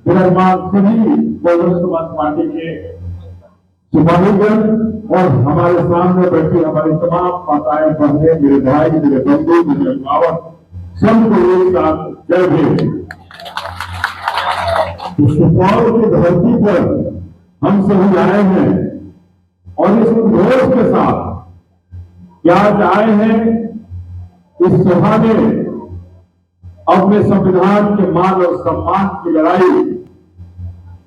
विराजमान सभी बहुजन समाज पार्टी के सिपाहीगण और हमारे सामने बैठी हमारी तमाम माताएं बहनें, मेरे भाई, मेरे बंधु, मेरे अभिभावक, सबको एक साथ जय भीम। सुपौल की धरती पर हम सभी आए हैं और इस उद्घोष के साथ क्या आए हैं, इस सभा में अपने संविधान के मान और सम्मान की लड़ाई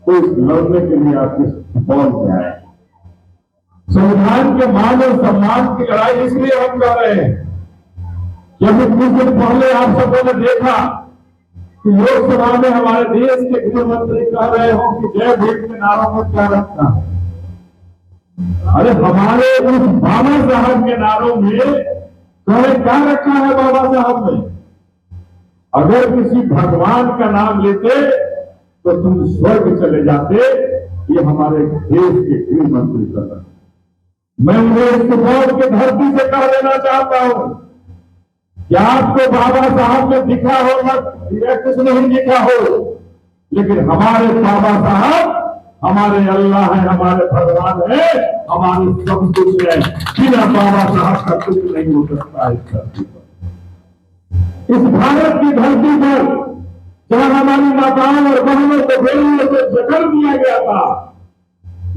को लड़ने के लिए आपके सुपौल में आए। संविधान के मान और सम्मान की लड़ाई इसलिए हम कर रहे हैं क्योंकि कुछ दिन पहले आप सबों ने देखा कि लोकसभा में हमारे देश के गृह मंत्री कह रहे हो कि जय भीम के नारों को क्या रखना। अरे हमारे उस बाबा साहब के नारों में क्या रखा है बाबा साहब ने? अगर किसी भगवान का नाम लेते तो तुम स्वर्ग चले जाते। ये हमारे देश के गृह मंत्री कर रहे हैं। मैं उन्हें सुपौल की धरती से कह देना चाहता हूं कि आपको बाबा साहब ने दिखा हो या कुछ नहीं दिखा हो, लेकिन हमारे बाबा साहब हमारे अल्लाह है, हमारे भगवान है, हमारे सब कुछ है। बिना बाबा साहब का कुछ नहीं हो सकता इस धरती पर। इस भारत की धरती पर जहां हमारी माताओं और बहनों को बेलने से जकड़ दिया गया था,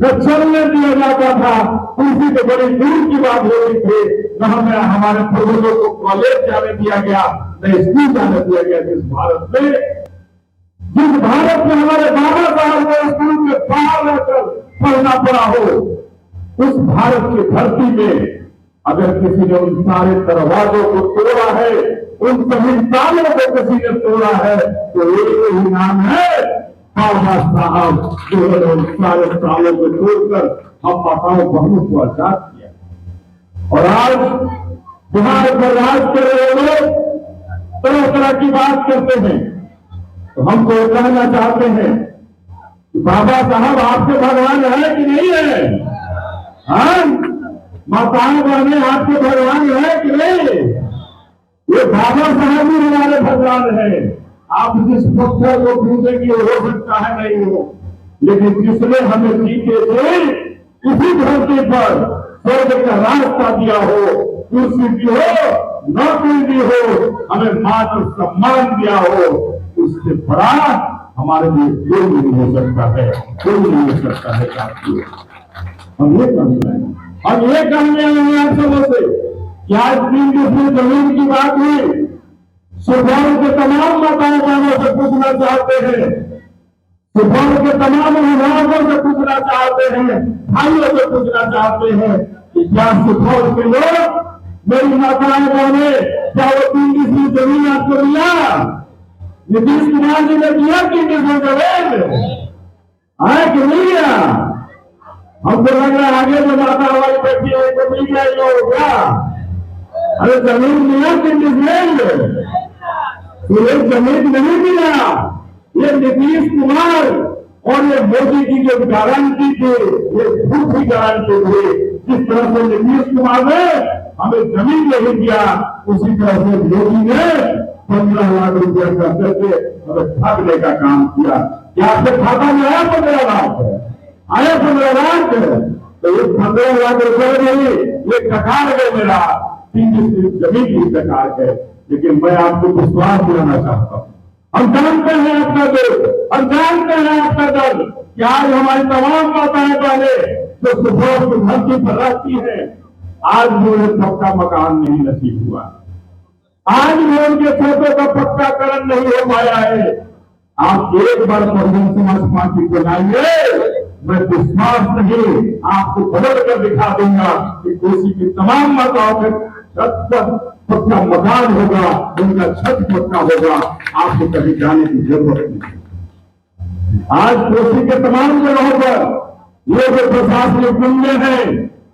न चलने दिया जाता था, कुर्सी तो बड़ी दूर की बात होती थी, न हमें हमारे पूर्वजों को कॉलेज जाने दिया गया, न स्कूल जाने दिया गया। जिस भारत में हमारे बाबा साहब को स्कूल में बाहर रहकर पढ़ना पड़ा हो, उस भारत की धरती में अगर किसी ने उन सारे दरवाजों को तोड़ा है, उन सभी तालों को किसी ने तोड़ा है, तो एक ही नाम है बाबा साहब, जो उन सारे तालों को तोड़कर हम माताओं बहनों को आजाद किया। और आज बिहार पर राज कर रहे लोग तरह तरह की बात करते हैं, तो हम तो कहना चाहते हैं कि बाबा साहब आपके भगवान है कि नहीं है? हाँ, माताएं बहनें आपके भगवान है कि नहीं? ये बाबा साहब भी हमारे भगवान है। आप जिस पत्थर को पूछेंगे हो सकता है नहीं हो, लेकिन जिसने हमें जीते थे इसी धरती पर स्वर्ग का रास्ता दिया हो, कुर्सी दी हो, नौकरी दी हो, हमें मान और सम्मान दिया हो, उससे बड़ा हमारे लिए कोई नहीं हो सकता है, कोई नहीं हो सकता है। साथियों, हम ये कहते हैं, हम ये कहने हैं आप सबों से कि आज 3 डिसमिल जमीन की बात हुई। सुपौल के तमाम माताओं बहनों से पूछना चाहते हैं, सुपौल के तमाम अभिभावकों से पूछना चाहते हैं, भाइयों से पूछना चाहते हैं कि क्या सुपौल के लोग, मेरी माताएं बहनें, क्या वो 3 डिसमिल जमीन आपको मिला? नीतीश कुमार जी ने दिया 3 डिसमिल जमीन आए कि नहीं दिया? हमको लग रहा है आगे जो माता हमारी बैठी है तो मिल गया लोग क्या? अरे जमीन मिला 3 डिसमिल, ये जमीन नहीं मिला। ये नीतीश कुमार और ये मोदी की जो गारंटी थी, ये झूठी गारंटी थी। जिस तरह से नीतीश कुमार ने हमें जमीन नहीं दिया, उसी तरह से मोदी ने 15 लाख रुपया कर करके हमें ठगने का काम किया। क्या आपके खाता में आया 15 लाख? आया 15 लाख? तो ये 15 लाख रुपये नहीं, ये ककार है मेरा 3 डिसमिल जमीन की ककार है। लेकिन मैं आपको विश्वास दिलाना चाहता हूं, हम जानते हैं आपका दिल, हम जानते हैं आपका दर्द कि आज हमारी तमाम माताएं बहनें जो सुपौल की धरती पर रहती है, आज भी उन्हें पक्का मकान नहीं नसीब हुआ, आज भी उनके छतों का पक्काकरण नहीं हो पाया है। आप एक बार बहुजन समाज पार्टी को लाइए, मैं विश्वास नहीं आपको बदल कर दिखा दूंगा कि कोसी की तमाम माताओं के छत पर पक्का मकान होगा, उनका छत पक्का होगा, आपको कहीं जाने की जरूरत नहीं। आज कोसी के तमाम जगहों पर ये जो प्रशासनिक गुंडे हैं,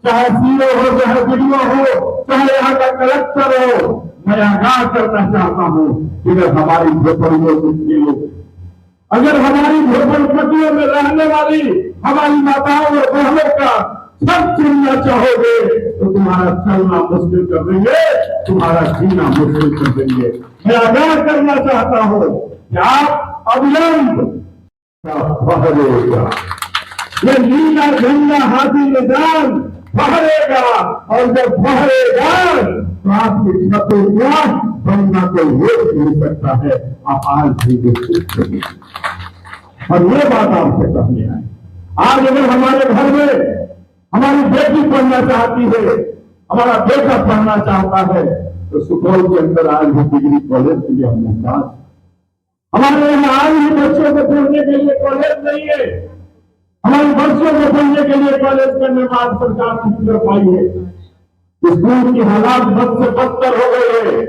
चाहे सीओ हो, चाहे वीडियो हो, चाहे यहाँ का कलेक्टर हो, मैं आगाह करना चाहता हूँ कि अगर हमारी झोपड़ियों को, अगर हमारी झोपड़पट्टियों में रहने वाली हमारी माताओं और बहनों का सब चुनना चाहोगे तो तुम्हारा चलना मुश्किल कर देंगे, तुम्हारा जीना मुश्किल कर देंगे। मैं आगाह करना चाहता हूं कि आप अविलंब फहरेगा, ये नीला झंडा हाथी निशान फहरेगा, और जब फहरेगा तो आपकी छतों का बनना कोई रोक नहीं सकता है। आप आज भी देख सकते हैं। और ये बात आपसे कहनी है, आज अगर हमारे घर में हमारी बेटी पढ़ना चाहती है, हमारा बेटा पढ़ना चाहता है, तो सुपौल के अंदर आज भी डिग्री कॉलेज के लिए हम मुमताज। हमारे यहाँ आज भी बच्चों को पढ़ने के लिए कॉलेज नहीं है। हमारे बच्चों को पढ़ने के लिए कॉलेज का निर्माण सरकार नहीं कर पाई है। स्कूल की हालात बद से बदतर हो गए हैं।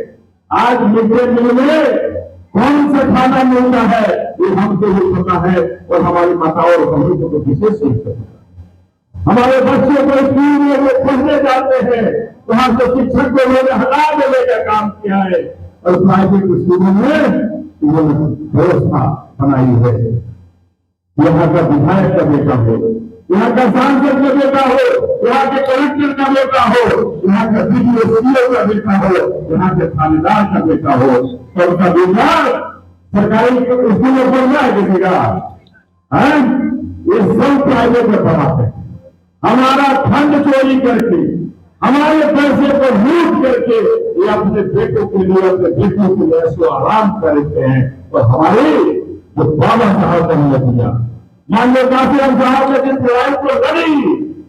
आज मिड डे मील में कौन सा खाना मिलता है ये हमको भी पता है, और हमारी माताओं और बहनों को तो विशेष रूप से पता है। हमारे बच्चों को स्कूल में वो पढ़ने जाते हैं, वहां से शिक्षक को उन्होंने हटा देने का काम किया है, और प्राइवेट स्कूलों में व्यवस्था बनाई है। यहाँ का विधायक का बेटा हो, यहाँ का सांसद का बेटा हो, यहाँ के कलेक्टर का बेटा हो, यहाँ का DDO का बेटा हो, यहाँ के थानेदार का बेटा हो, सबका बेटा सरकारी स्कूल में पढ़ना है किसी का? ये सब प्राइवेट में पढ़ाते हैं। हमारा फंड चोरी करके, हमारे पैसे को लूट करके ये अपने बेटों के लिए, अपने बेटियों के लिए ऐसो आराम करते हैं। और हमारे जो बाबा साहब ने नतीजा, मान लो काशीराम साहब ने जिस लड़ाई को लड़ी,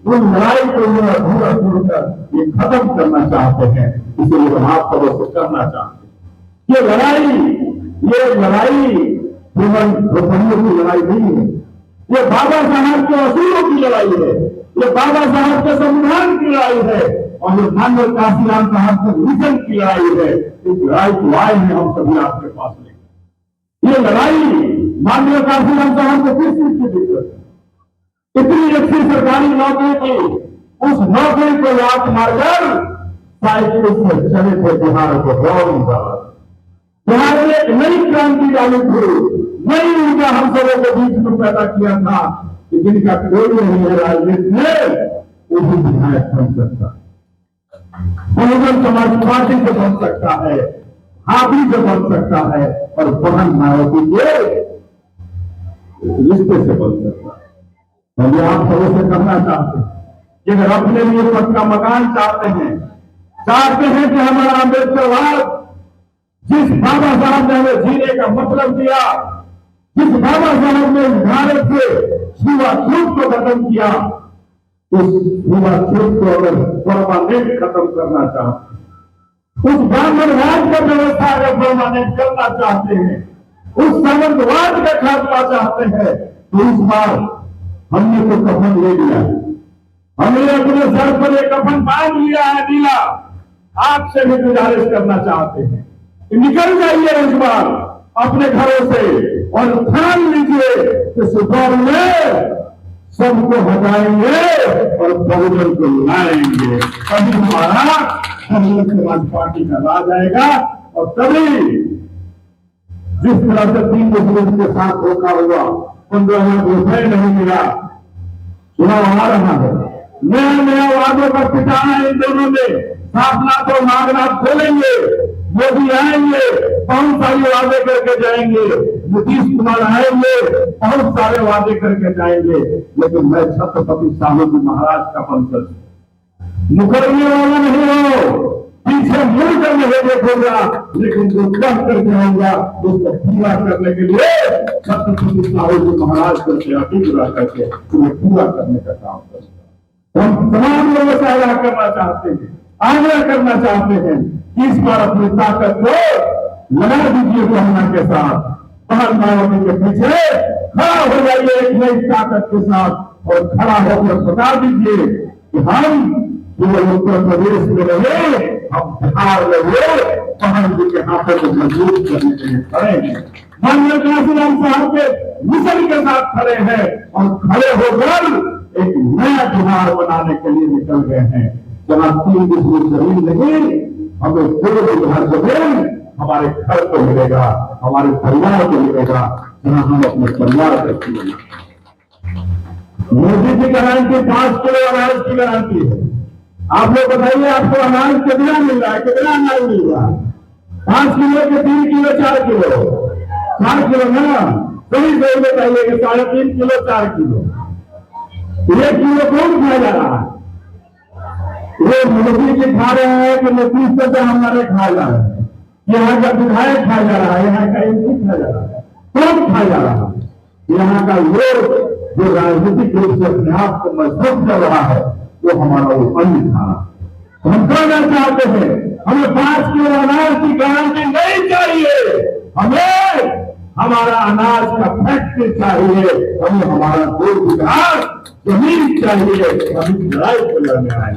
उन लड़ाई को अधूरा छोड़कर ये खत्म करना चाहते हैं। इसलिए हम आप सबों से करना चाहते हैं। ये लड़ाई केवल भूखंडियों की लड़ाई नहीं है, ये बाबा साहब के असूलों की लड़ाई है, ये बाबा साहब के संविधान की लड़ाई है, और ये मानव काशीराम साहब के मिशन की लड़ाई है। इस लड़ाई को आए हैं हम सभी आपके पास लेकर। ये लड़ाई मानव काशीराम साहब को किस चीज की दिक्कत है? इतनी अच्छी सरकारी नौकरी की, उस नौकरी को लात मारकर साइकिल से चले थे बिहार को दौड़। बिहार में एक नई क्रांति चालू थी, नई ऊर्जा हम सबों को बीच में पैदा किया था कि जिनका कोई नहीं है राजनीति में, वो भी विधायक बन सकता है, बहुजन समाज पार्टी से बन सकता है, हाथी से बन सकता है, और बहन मायावती के रिश्ते से बन सकता है। हम आप सबों से करना चाहते हैं कि अगर अपने लिए पक्का मकान चाहते हैं कि हमारा अम्बेडकरवाद, जिस बाबा साहब ने हमें जीने का मतलब दिया, जिस बाबा साहब ने भारत से छुआछूत को खत्म किया, उस छुआछूत को अगर परमानेंट खत्म करना चाहते हैं, उस ब्राह्मणवाद का व्यवस्था अगर परमानेंट करना चाहते हैं, उस सामंतवाद का खात्मा चाहते हैं, तो इस बार हमने तो कफन ले लिया, हमने अपने सर पर एक कफन बांध लिया है नीला। आपसे भी गुजारिश करना चाहते हैं, निकल जाइए इस बार अपने घरों से, और ठान लीजिए कि सुपौल में सबको हटाएंगे और बहुजन को लाएंगे। तभी हमारा बहुजन समाज पार्टी का राज आएगा, और तभी जिस तरह से 3 मुस्लिम के साथ धोखा हुआ, 15,000 रुपए नहीं मिला, चुनाव आ रहा है, नया वादों का पिटाना है इन दोनों में। साधनाथ और नागनाथ खोलेंगे, मोदी आएंगे, बहुत सारे वादे करके जाएंगे, नीतीश कुमार आएंगे, बहुत सारे वादे करके जाएंगे, लेकिन मैं छत्रपति साहू महाराज का वंशज, मुकरने वाला नहीं हो, पीछे मुड़कर नहीं देखूंगा, लेकिन जो कह करके आऊंगा उसको पूरा करने के लिए छत्रपति साहू महाराज को पूरा करके तुम्हें पूरा करने का काम करूंगा। हम तमाम लोगों से आग्रह करना चाहते हैं, आग्रह करना चाहते हैं कि इस बार अपनी ताकत को लगा दीजिए कोरोना के साथ, बहन मायावती के पीछे खड़ा हो जाइए एक नई ताकत के साथ, और खड़ा होकर बता दीजिए कि हम केवल उत्तर प्रदेश में रहे, हम बिहार में रहे, बहन जी के हाथों को मजबूत करने के लिए खड़े हैं। माननीय काशीराम साहब के मिशन के साथ खड़े हैं, और खड़े होकर एक नया बिहार बनाने के लिए निकल गए हैं, जहां 3 बिस्मिल जमीन नहीं, हमें 2 बिघा जमीन हमारे घर को मिलेगा, हमारे परिवार को मिलेगा, जहां हम अपने परिवार को मिलेगा। मोदी की गारंटी 5 किलो अनाज की गारंटी है। आप लोग बताइए, आपको अनाज कितना मिल रहा है, कितना अनाज मिल रहा है? 5 किलो के 3 किलो 4 किलो 4 किलो ना, सही सही बताइए कि 3.5 किलो 4 किलो 1 किलो कौन खा जा रहा है? ये मोदी जी खा रहे हैं कि नीतीश से हमारे खा जा रहे हैं? यहाँ का विधायक खा जा रहा है, यहाँ का एमपी खा जा रहा है, कौन खा जा रहा है? यहाँ का लोग जो राजनीतिक रूप से अपने आप को मजबूत कर रहा है वो हमारा वो अन्य था। हम कहना चाहते हैं हमें 5 किलो अनाज की गारंटी नहीं चाहिए, हमें हमारा अनाज का फैक्ट्री चाहिए, हमें हमारा 2 बीघा जमीन चाहिए। हम इस लड़ाई को लड़ने आए।